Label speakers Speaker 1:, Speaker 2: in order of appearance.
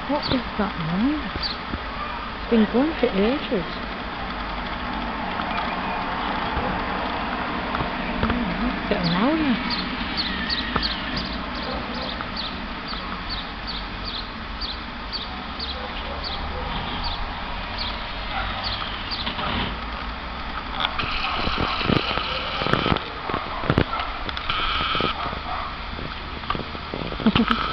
Speaker 1: What is that noise? It's been going for ages. Oh, it's getting louder. Ha ha ha.